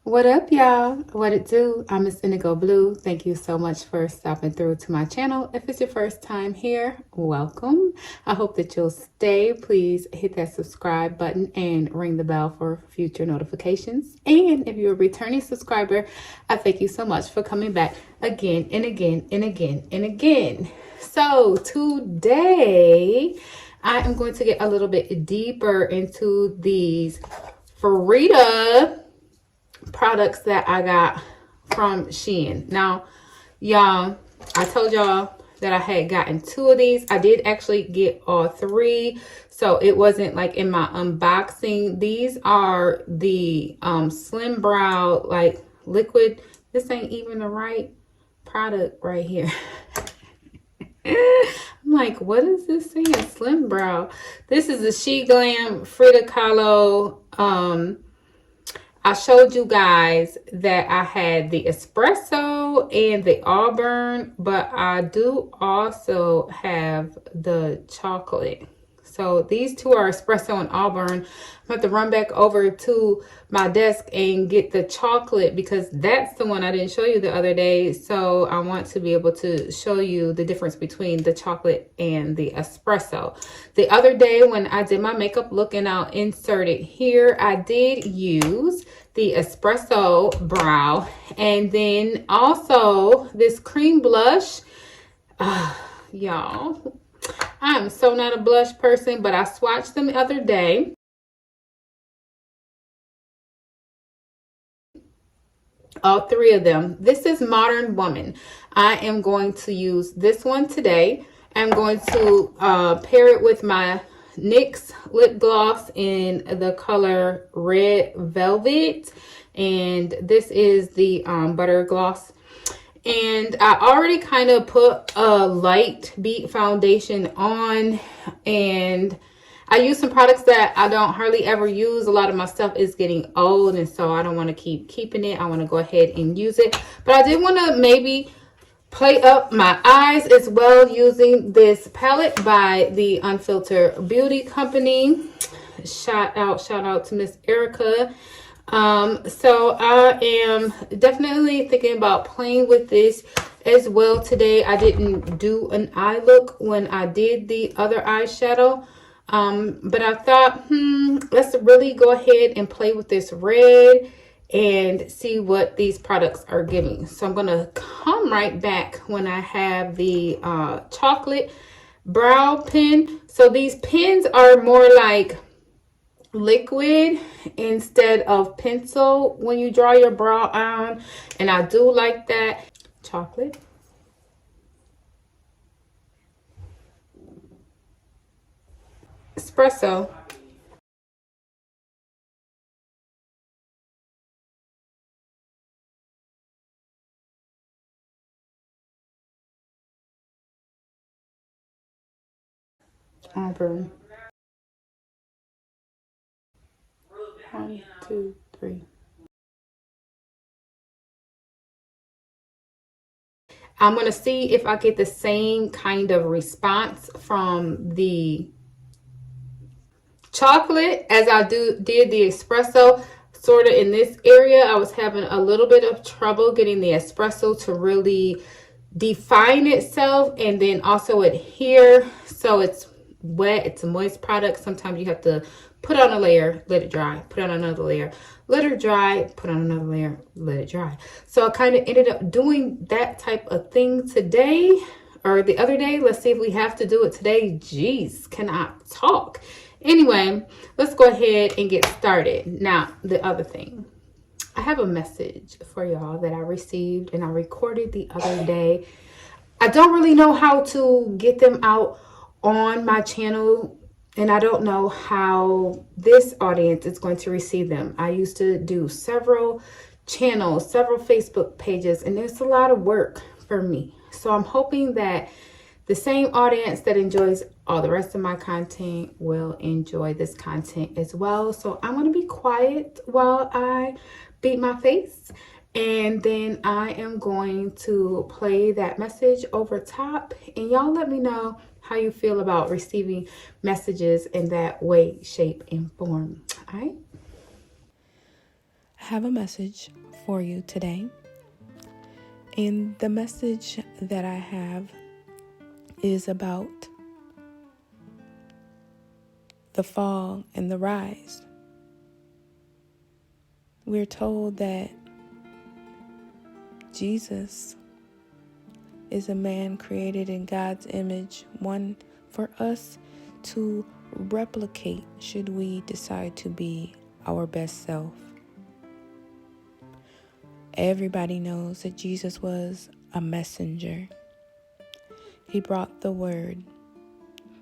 What up, y'all? What it do? I'm Miss Indigo Blue. Thank you so much for stopping through to my channel. If it's your first time here, welcome. I hope that you'll stay. Please hit that subscribe button and ring the bell for future notifications. And if you're a returning subscriber, I thank you so much for coming back again and again and again and again. So today, I am going to get a little bit deeper into these Frida products that I got from Shein. Now, y'all, I told y'all that I had gotten 2 of these. I did actually get all 3, so it wasn't like in my unboxing. These are the Slim Brow like liquid. This ain't even the right product right here. I'm like, what is this saying? Slim Brow. This is the SheGlam Frida Kahlo. I showed you guys that I had the espresso and the auburn, but I do also have the chocolate. So these 2 are espresso and auburn. I'm going to run back over to my desk and get the chocolate because that's the one I didn't show you the other day. So I want to be able to show you the difference between the chocolate and the espresso. The other day when I did my makeup look, and I'll insert it here, I did use the espresso brow and then also this cream blush. Y'all, I am so not a blush person, but I swatched them the other day. All 3 of them. This is Modern Woman. I am going to use this one today. I'm going to pair it with my NYX lip gloss in the color Red Velvet. And this is the Butter Gloss. And I already kind of put a light beat foundation on, and I use some products that I don't hardly ever use. A lot of my stuff is getting old, and so I don't want to keep keeping it. I want to go ahead and use it. But I did want to maybe play up my eyes as well using this palette by the Unfiltered Beauty Company. Shout out to Miss Erica. So I am definitely thinking about playing with this as well today. I didn't do an eye look when I did the other eyeshadow. But I thought, let's really go ahead and play with this red and see what these products are giving. So I'm going to come right back when I have the chocolate brow pen. So these pens are more like liquid instead of pencil when you draw your brow on, and I do like that. Chocolate, espresso, auburn. 1, 2, 3. I'm going to see if I get the same kind of response from the chocolate as I did the espresso. Sort of in this area, I was having a little bit of trouble getting the espresso to really define itself and then also adhere. So it's wet, it's a moist product. Sometimes you have to put on a layer, let it dry, put on another layer, let it dry, put on another layer, let it dry. So I kind of ended up doing that type of thing today or the other day. Let's see if we have to do it today. Jeez, can I talk? Anyway, let's go ahead and get started. Now, the other thing, I have a message for y'all that I received and I recorded the other day. I don't really know how to get them out on my channel, and I don't know how this audience is going to receive them. I used to do several channels, several Facebook pages, and it's a lot of work for me. So I'm hoping that the same audience that enjoys all the rest of my content will enjoy this content as well. So I'm going to be quiet while I beat my face, and then I am going to play that message over top, and y'all let me know how you feel about receiving messages in that way, shape, and form. All right. have a message for you today. And the message that I have is about the fall and the rise. We're told that Jesus is a man created in God's image, one for us to replicate should we decide to be our best self. Everybody knows that Jesus was a messenger. He brought the word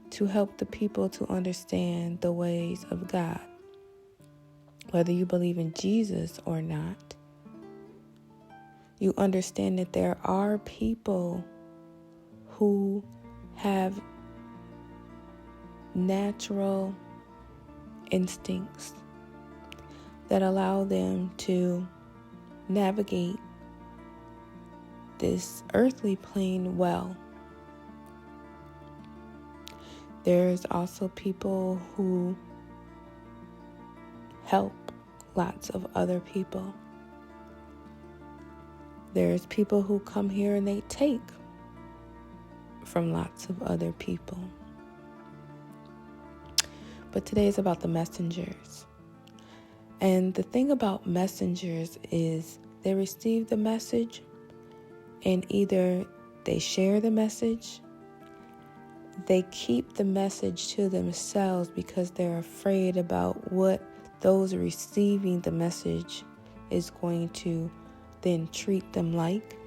to help the people to understand the ways of God. Whether you believe in Jesus or not, you understand that there are people who have natural instincts that allow them to navigate this earthly plane well. There's also people who help lots of other people. There's people who come here and they take from lots of other people. But today is about the messengers. And the thing about messengers is they receive the message and either they share the message, they keep the message to themselves because they're afraid about what those receiving the message is going to then treat them like.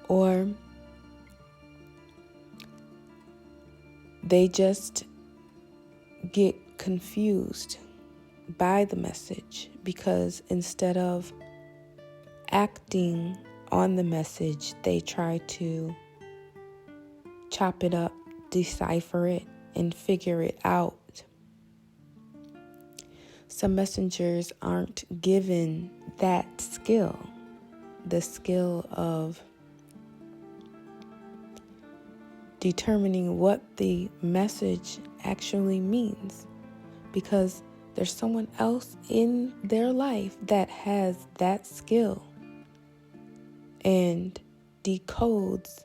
Or they just get confused by the message because instead of acting on the message, they try to chop it up, decipher it, and figure it out. Some messengers aren't given that skill, the skill of determining what the message actually means, because there's someone else in their life that has that skill and decodes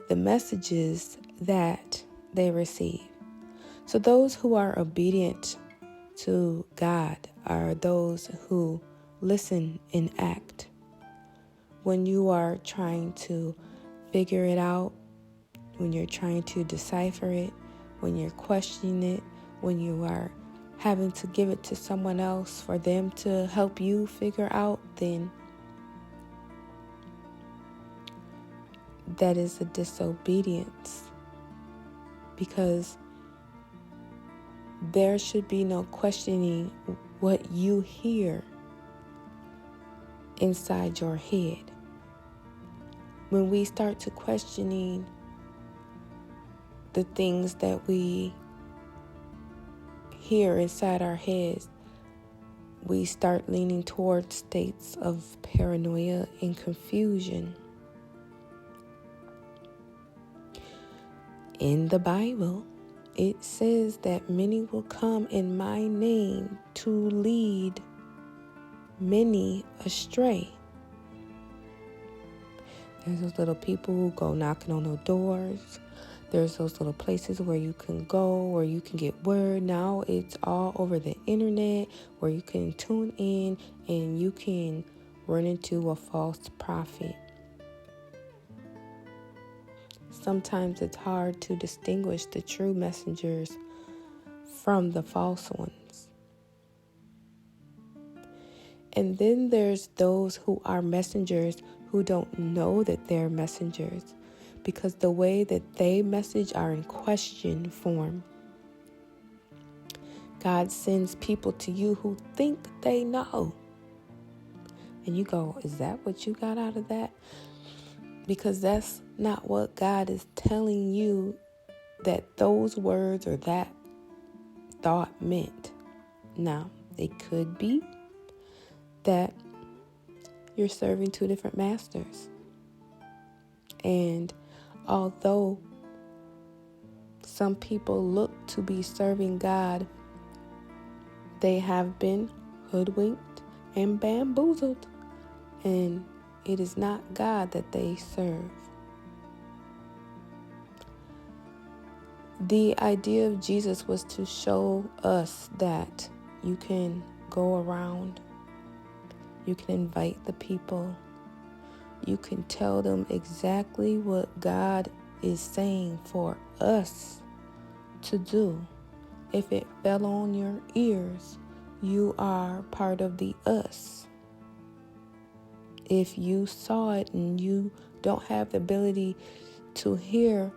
the messages that they receive. So those who are obedient to God are those who listen and act. When you are trying to figure it out, when you're trying to decipher it, when you're questioning it, when you are having to give it to someone else for them to help you figure out, then that is a disobedience, because there should be no questioning what you hear inside your head. When we start to questioning the things that we hear inside our heads, we start leaning towards states of paranoia and confusion. In the Bible, it says that many will come in my name to lead many astray. There's those little people who go knocking on the doors. There's those little places where you can go, where you can get word. Now it's all over the internet where you can tune in and you can run into a false prophet. Sometimes it's hard to distinguish the true messengers from the false ones. And then there's those who are messengers who don't know that they're messengers, because the way that they message are in question form. God sends people to you who think they know. And you go, is that what you got out of that? Because that's not what God is telling you that those words or that thought meant. Now, it could be that you're serving two different masters. And although some people look to be serving God They have been hoodwinked and bamboozled, and it is not God that they serve. The idea of Jesus was to show us that you can go around, you can invite the people, you can tell them exactly what God is saying for us to do. If it fell on your ears, you are part of the us. If you saw it and you don't have the ability to hear,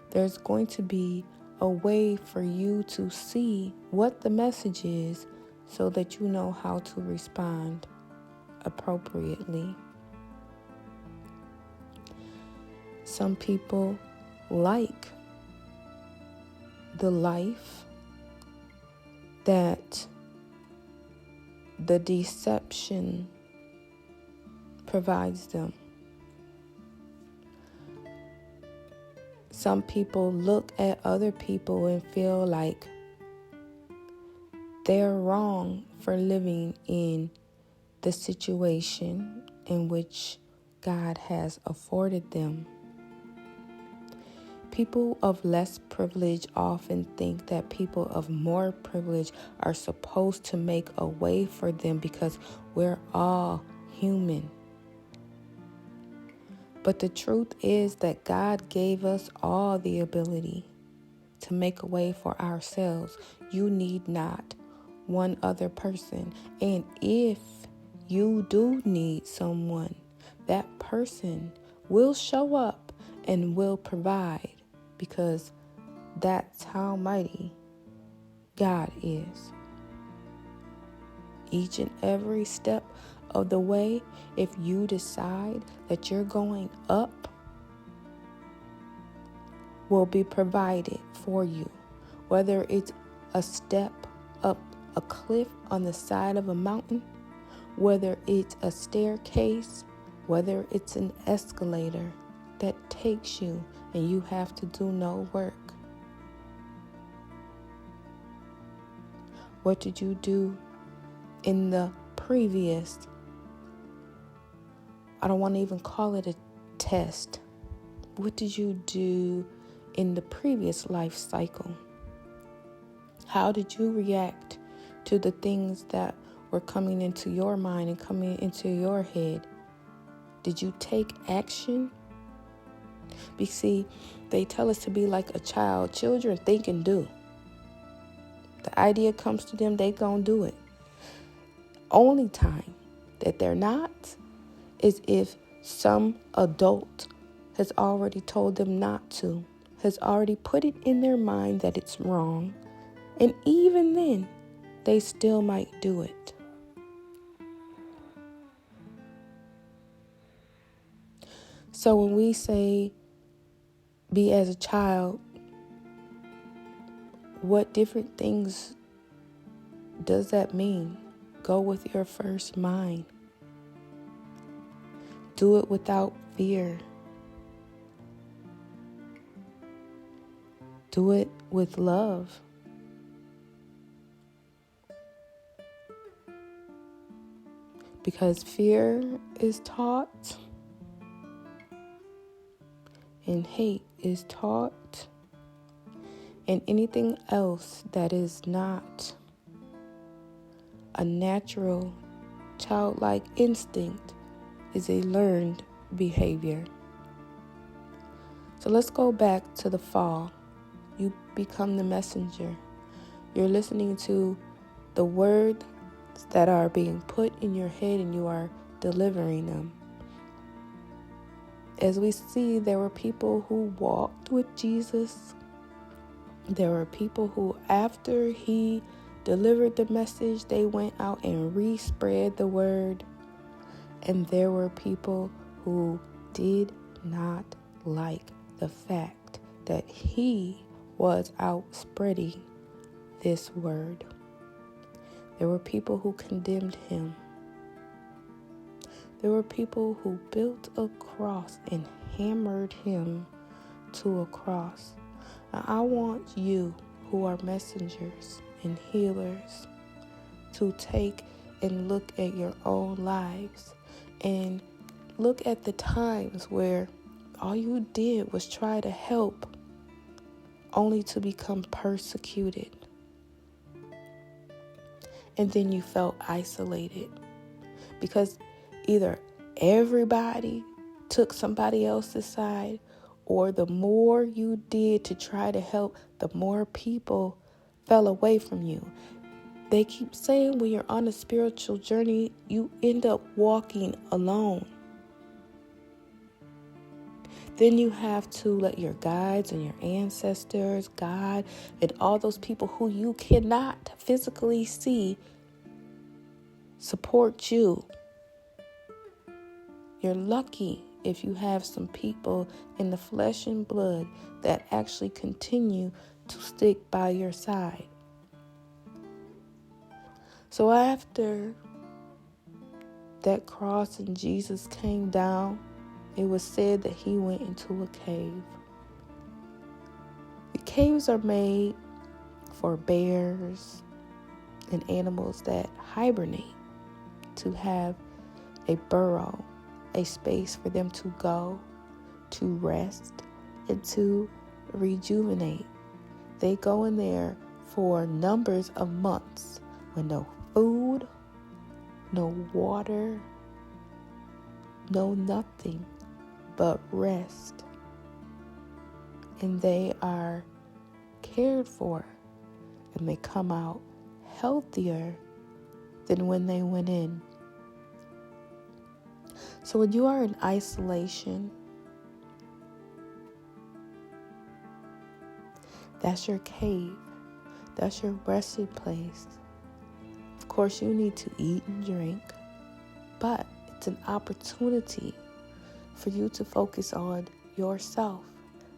there's going to be a way for you to see what the message is so that you know how to respond appropriately. Some people like the life that the deception provides them. Some people look at other people and feel like they're wrong for living in the situation in which God has afforded them. People of less privilege often think that people of more privilege are supposed to make a way for them because we're all human. But the truth is that God gave us all the ability to make a way for ourselves. You need not one other person. And if you do need someone, that person will show up and will provide, because that's how mighty God is. Each and every step of the way, if you decide that you're going up, will be provided for you. Whether it's a step up a cliff on the side of a mountain, whether it's a staircase, whether it's an escalator that takes you and you have to do no work. What did you do in the previous, I don't want to even call it a test. What did you do in the previous life cycle? How did you react to the things that were coming into your mind and coming into your head? Did you take action? Because see, they tell us to be like a child. Children think and do. The idea comes to them, they gonna do it. Only time that they're not is if some adult has already told them not to, has already put it in their mind that it's wrong. And even then, they still might do it. So when we say be as a child, what different things does that mean? Go with your first mind. Do it without fear. Do it with love. Because fear is taught and hate is taught, and anything else that is not a natural childlike instinct is a learned behavior. So let's go back to the fall. You become the messenger. You're listening to the words that are being put in your head and you are delivering them. As we see, there were people who walked with Jesus. There were people who, after he delivered the message, they went out and re-spread the word. And there were people who did not like the fact that he was out spreading this word. There were people who condemned him. There were people who built a cross and hammered him to a cross. Now, I want you who are messengers and healers to take and look at your own lives and look at the times where all you did was try to help only to become persecuted. And then you felt isolated because either everybody took somebody else's side, or the more you did to try to help, the more people fell away from you. They keep saying when you're on a spiritual journey, you end up walking alone. Then you have to let your guides and your ancestors, God, and all those people who you cannot physically see support you. You're lucky if you have some people in the flesh and blood that actually continue to stick by your side. So after that cross and Jesus came down, it was said that he went into a cave. The caves are made for bears and animals that hibernate, to have a burrow, a space for them to go, to rest, and to rejuvenate. They go in there for numbers of months with no food, no water, no nothing but rest. And they are cared for, and they come out healthier than when they went in. So when you are in isolation, that's your cave. That's your resting place. Of course, you need to eat and drink, but it's an opportunity for you to focus on yourself.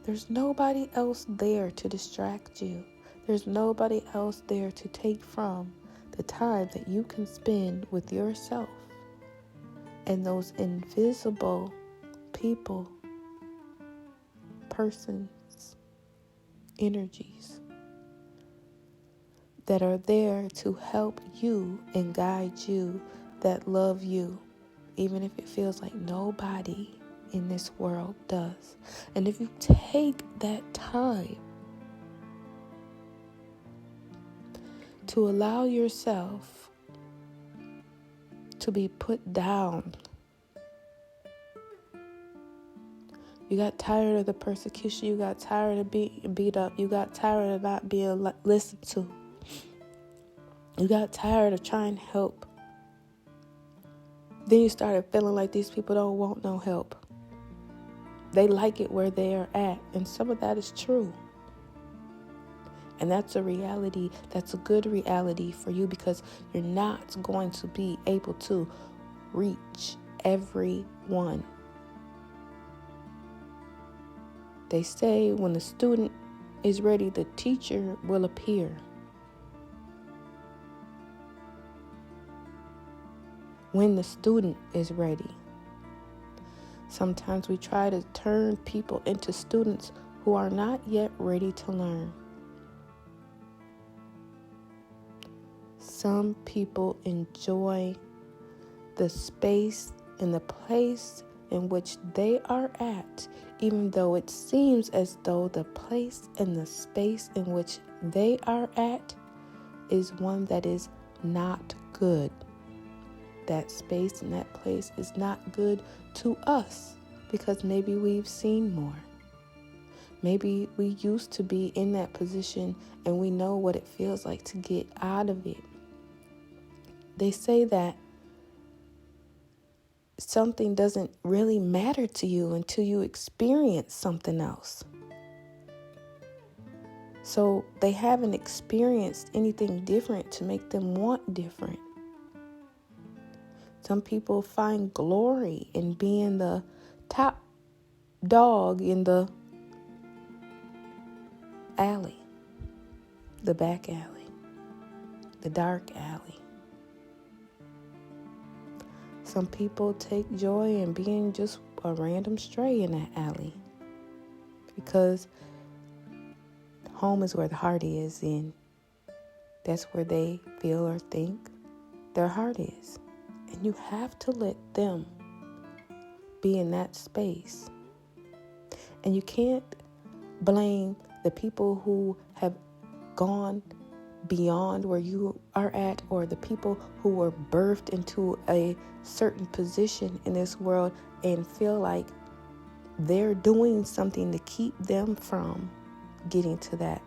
There's nobody else there to distract you. There's nobody else there to take from the time that you can spend with yourself and those invisible people, persons, energies that are there to help you and guide you, that love you, even if it feels like nobody in this world does. And if you take that time to allow yourself to be put down, you got tired of the persecution, you got tired of being beat up, you got tired of not being listened to, you got tired of trying to help, then you started feeling like these people don't want no help. They like it where they are at. And some of that is true. And that's a reality. That's a good reality for you, because you're not going to be able to reach everyone. They say when the student is ready, the teacher will appear. When the student is ready. Sometimes we try to turn people into students who are not yet ready to learn. Some people enjoy the space and the place in which they are at, even though it seems as though the place and the space in which they are at is one that is not good. That space and that place is not good to us because maybe we've seen more. Maybe we used to be in that position and we know what it feels like to get out of it. They say that something doesn't really matter to you until you experience something else. So they haven't experienced anything different to make them want different. Some people find glory in being the top dog in the alley, the back alley, the dark alley. Some people take joy in being just a random stray in that alley, because home is where the heart is, and that's where they feel or think their heart is. And you have to let them be in that space. And you can't blame the people who have gone beyond where you are at, or the people who were birthed into a certain position in this world and feel like they're doing something to keep them from getting to that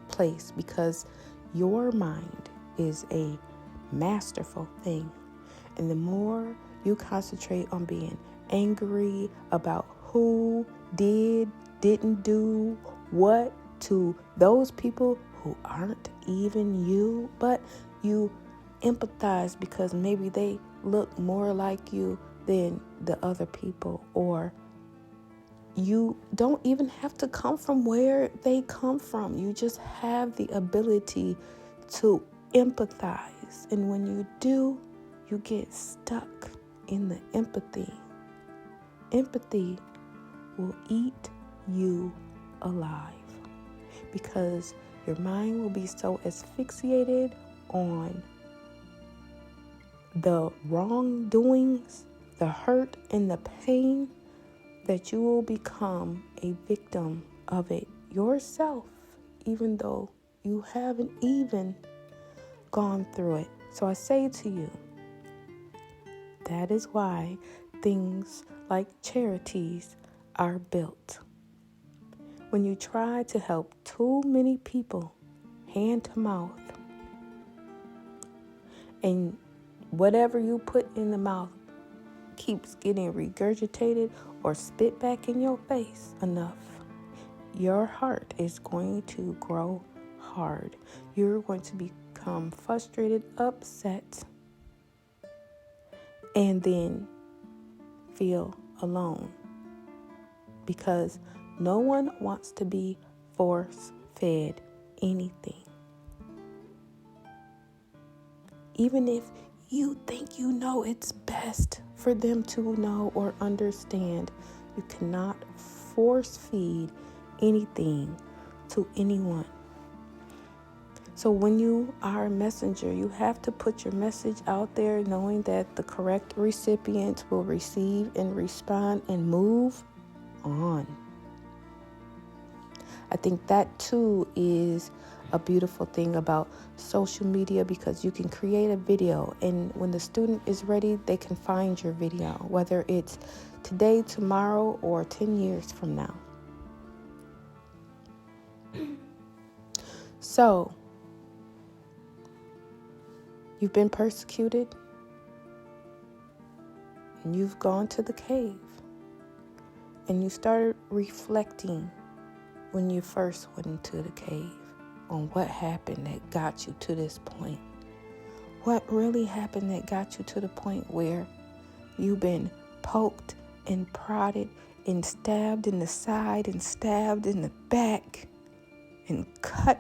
place, because your mind is a masterful thing. And the more you concentrate on being angry about who didn't do what to those people who aren't even you, but you empathize because maybe they look more like you than the other people, or you don't even have to come from where they come from. You just have the ability to empathize. And when you do, you get stuck in the empathy. Empathy will eat you alive, because your mind will be so asphyxiated on the wrongdoings, the hurt, and the pain, that you will become a victim of it yourself, even though you haven't even gone through it. So I say to you, that is why things like charities are built. When you try to help too many people hand to mouth, and whatever you put in the mouth keeps getting regurgitated or spit back in your face enough, your heart is going to grow hard. You're going to become frustrated, upset, and then feel alone, because no one wants to be force-fed anything. Even if you think you know it's best for them to know or understand, you cannot force feed anything to anyone. So when you are a messenger, you have to put your message out there knowing that the correct recipient will receive and respond and move on. I think that too is a beautiful thing about social media, because you can create a video, and when the student is ready, they can find your video, whether it's today, tomorrow, or 10 years from now. So, you've been persecuted, and you've gone to the cave, and you started reflecting when you first went into the cave on what happened that got you to this point. What really happened that got you to the point where you've been poked and prodded and stabbed in the side and stabbed in the back and cut,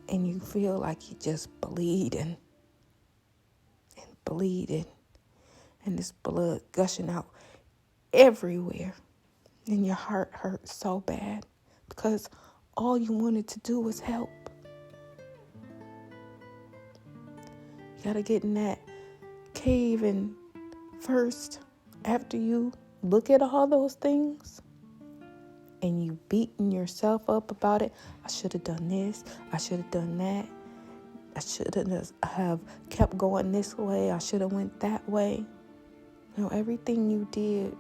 and you feel like you're just bleeding and this blood gushing out everywhere, and your heart hurts so bad because all you wanted to do was help. You gotta get in that cave, and first, after you look at all those things and you beating yourself up about it, I should have done this, I should have done that, I should have kept going this way, I should have went that way. Everything you did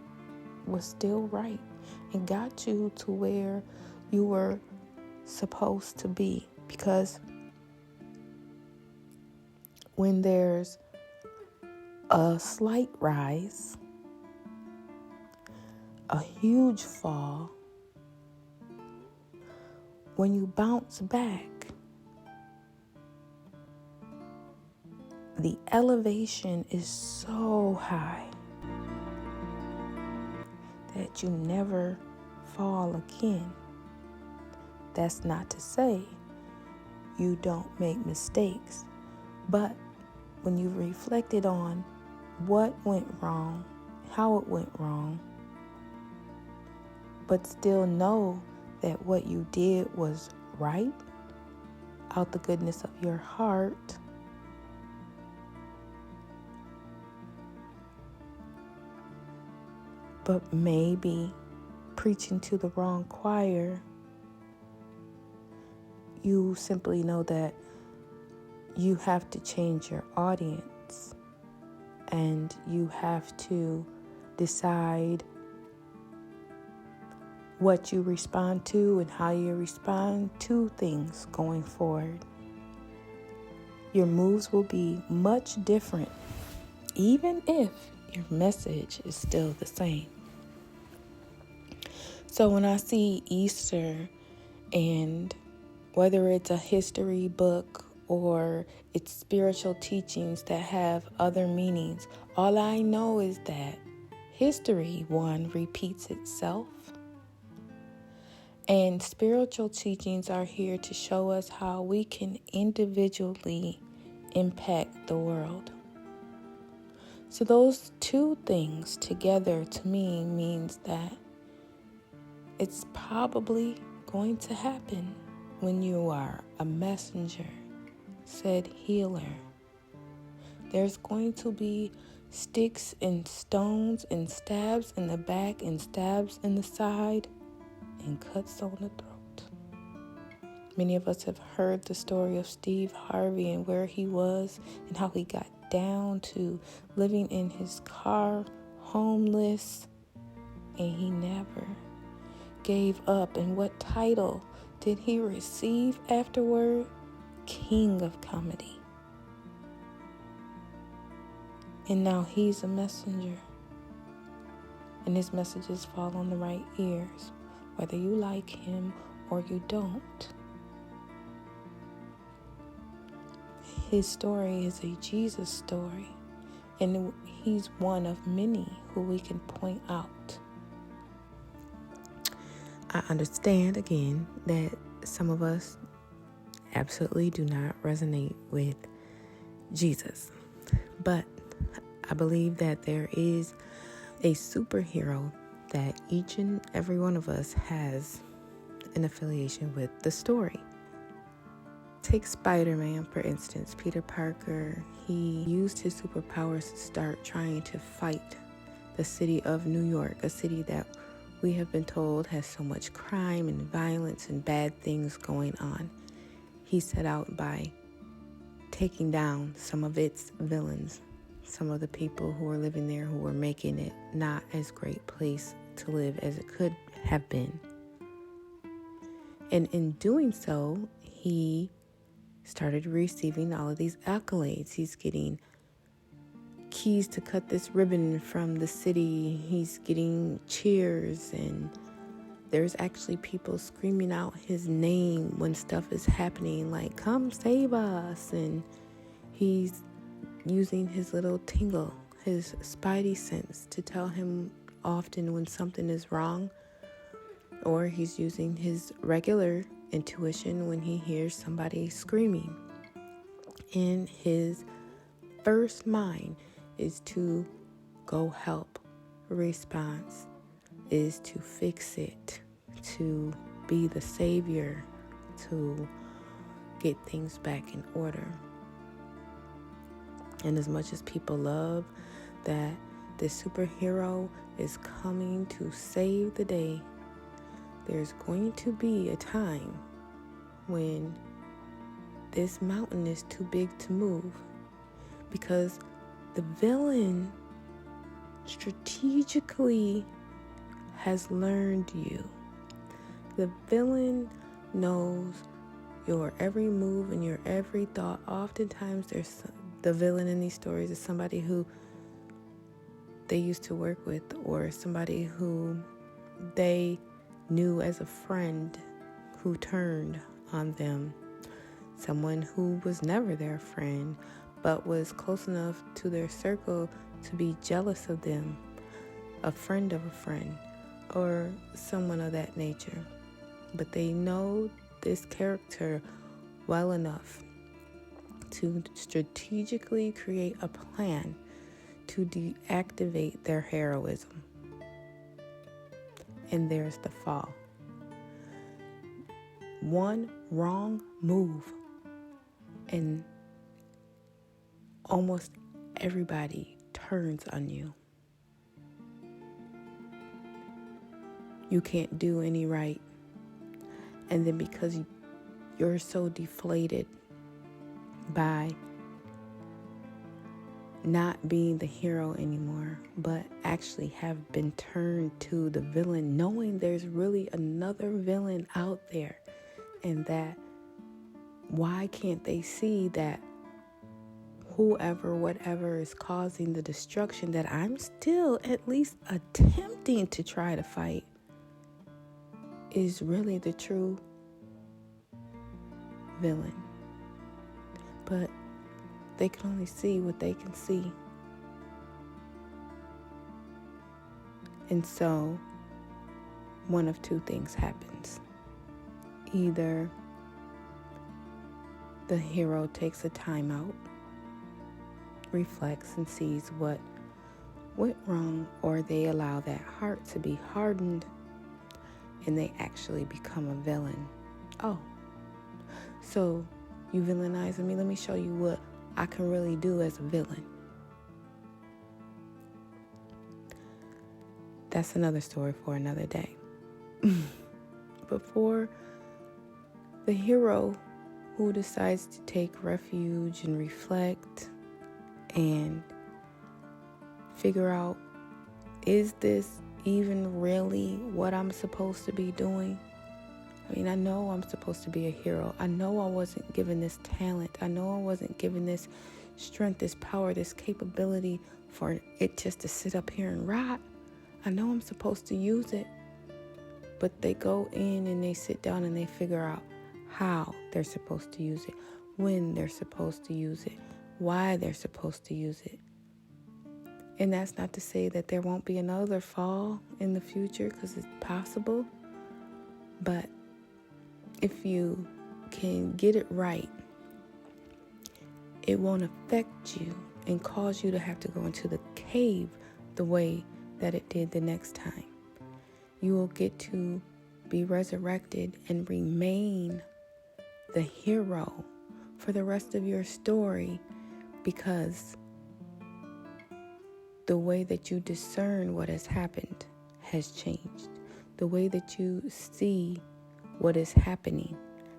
was still right and got you to where you were supposed to be. Because when there's a slight rise, a huge fall, when you bounce back, the elevation is so high that you never fall again. That's not to say you don't make mistakes, but when you reflected on what went wrong, how it went wrong, but still know that what you did was right out the goodness of your heart, but maybe preaching to the wrong choir. You simply know that you have to change your audience, and you have to decide what you respond to and how you respond to things going forward. Your moves will be much different, even if your message is still the same. So when I see Easter, and whether it's a history book or it's spiritual teachings that have other meanings, all I know is that history, one, repeats itself. And spiritual teachings are here to show us how we can individually impact the world. So those two things together to me means that it's probably going to happen when you are a messenger, said healer. There's going to be sticks and stones and stabs in the back and stabs in the side and cuts on the throat. Many of us have heard the story of Steve Harvey and where he was and how he got down to living in his car, homeless, and he never gave up. And what title did he receive afterward? King of Comedy. And now he's a messenger, and his messages fall on the right ears, whether you like him or you don't. His story is a Jesus story, and he's one of many who we can point out. I understand, again, that some of us absolutely do not resonate with Jesus, but I believe that there is a superhero that each and every one of us has an affiliation with the story. Take Spider-Man, for instance. Peter Parker, he used his superpowers to start trying to fight the city of New York, a city that we have been told has so much crime and violence and bad things going on. He set out by taking down some of its villains, some of the people who were living there who were making it not as great place to live as it could have been. And in doing so, he started receiving all of these accolades. He's getting keys to cut this ribbon from the city. He's getting cheers, and there's actually people screaming out his name when stuff is happening, like, come save us. And he's using his little tingle, his spidey sense, to tell him often when something is wrong, or he's using his regular intuition when he hears somebody screaming. And his first mind is to go help. Response is to fix it, to be the savior, to get things back in order. And as much as people love that this superhero is coming to save the day, there's going to be a time when this mountain is too big to move, because the villain strategically has learned you. The villain knows your every move and your every thought. Oftentimes the villain in these stories is somebody who they used to work with, or somebody who they knew as a friend who turned on them. Someone who was never their friend, but was close enough to their circle to be jealous of them, a friend of a friend, or someone of that nature. But they know this character well enough to strategically create a plan to deactivate their heroism. And there's the fall. One wrong move, and almost everybody turns on you. you can't do any right. And then because you're so deflated by not being the hero anymore, but actually have been turned to the villain, knowing there's really another villain out there, and that why can't they see that whoever, whatever is causing the destruction that I'm still at least attempting to try to fight is really the true villain. But they can only see what they can see. And so one of two things happens. Either the hero takes a time out, reflects and sees what went wrong, or they allow that heart to be hardened and they actually become a villain. Oh, so you villainizing me? Let me show you what I can really do as a villain. That's another story for another day. But for the hero who decides to take refuge and reflect and figure out, is this even really what I'm supposed to be doing? I mean, I know I'm supposed to be a hero. I know I wasn't given this talent. I know I wasn't given this strength, this power, this capability for it just to sit up here and rot. I know I'm supposed to use it. But they go in and they sit down and they figure out how they're supposed to use it, when they're supposed to use it, why they're supposed to use it. And that's not to say that there won't be another fall in the future, because it's possible. But if you can get it right, it won't affect you and cause you to have to go into the cave the way that it did the next time. You will get to be resurrected and remain the hero for the rest of your story, because the way that you discern what has happened has changed. The way that you see what is happening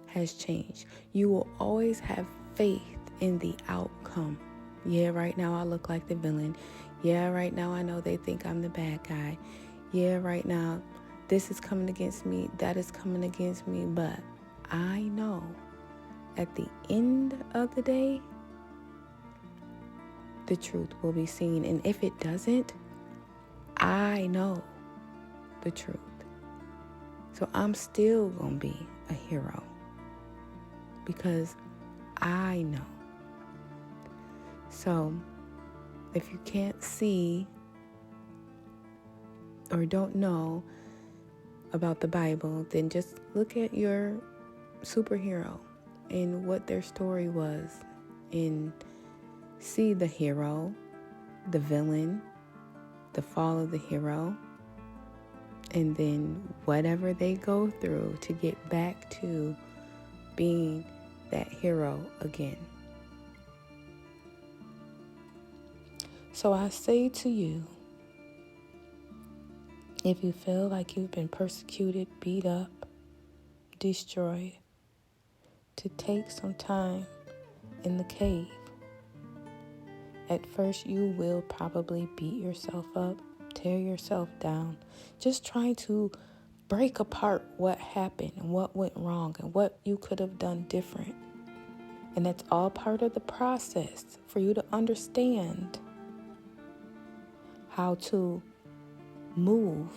has changed. You will always have faith in the outcome. Yeah, right now I look like the villain. Yeah, right now I know they think I'm the bad guy. Yeah, right now this is coming against me, that is coming against me. But I know at the end of the day, the truth will be seen. And if it doesn't, I know the truth. So I'm still going to be a hero because I know. So if you can't see or don't know about the Bible, then just look at your superhero and what their story was, and see the hero, the villain, the fall of the hero, and then whatever they go through to get back to being that hero again. So I say to you, if you feel like you've been persecuted, beat up, destroyed, to take some time in the cave. At first, you will probably beat yourself up, tear yourself down, just trying to break apart what happened and what went wrong and what you could have done different. And that's all part of the process for you to understand how to move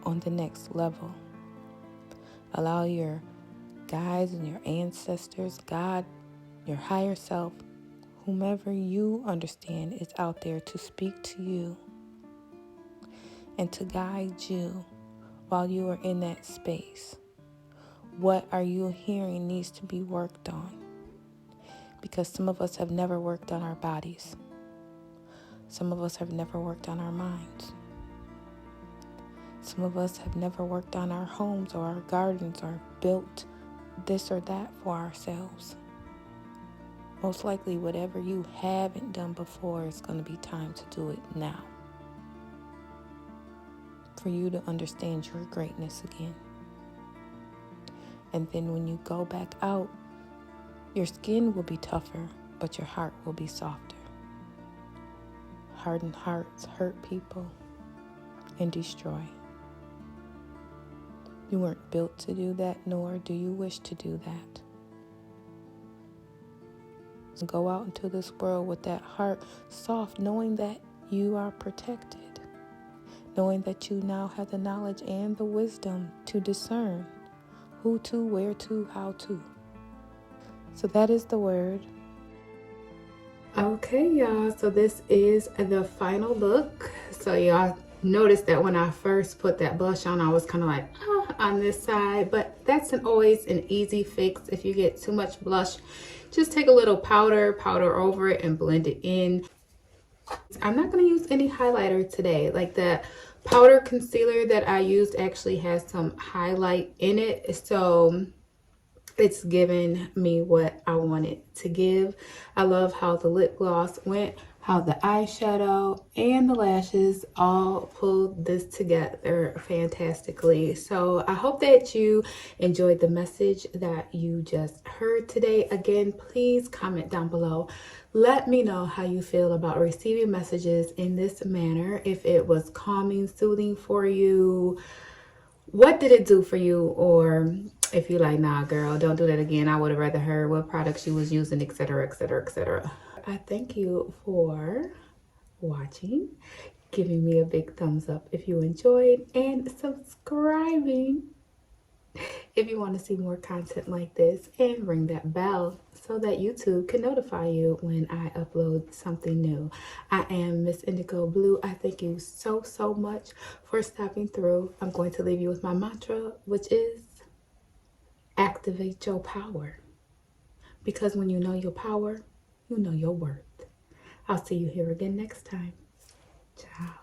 on the next level. Allow your guides and your ancestors, God, your higher self, whomever you understand is out there to speak to you and to guide you while you are in that space. What are you hearing needs to be worked on? Because some of us have never worked on our bodies. Some of us have never worked on our minds. Some of us have never worked on our homes or our gardens or built this or that for ourselves. Most likely, whatever you haven't done before, it's going to be time to do it now. for you to understand your greatness again. And then when you go back out, your skin will be tougher, but your heart will be softer. Hardened hearts hurt people and destroy. You weren't built to do that, nor do you wish to do that. So go out into this world with that heart soft, knowing that you are protected, knowing that you now have the knowledge and the wisdom to discern who to, where to, how to. So that is the word. Okay, y'all, so this is the final look. So y'all noticed that when I first put that blush on, I was kind of like on this side, but that's always an easy fix. If you get too much blush, just take a little powder over it and blend it in. I'm not going to use any highlighter today. Like that powder concealer that I used actually has some highlight in it, so it's giving me what I wanted to give. I love how the lip gloss went, how the eyeshadow and the lashes all pulled this together fantastically. So I hope that you enjoyed the message that you just heard today. Again, please comment down below. Let me know how you feel about receiving messages in this manner. If it was calming, soothing for you, what did it do for you? Or if you're like, nah, girl, don't do that again. I would have rather heard what product she was using, etc., etc., etc. I thank you for watching, giving me a big thumbs up if you enjoyed, and subscribing if you want to see more content like this, and ring that bell so that YouTube can notify you when I upload something new. I am Miss Indigo Blue. I thank you so much for stopping through. I'm going to leave you with my mantra, which is activate your power. Because when you know your power, you know your worth. I'll see you here again next time. Ciao.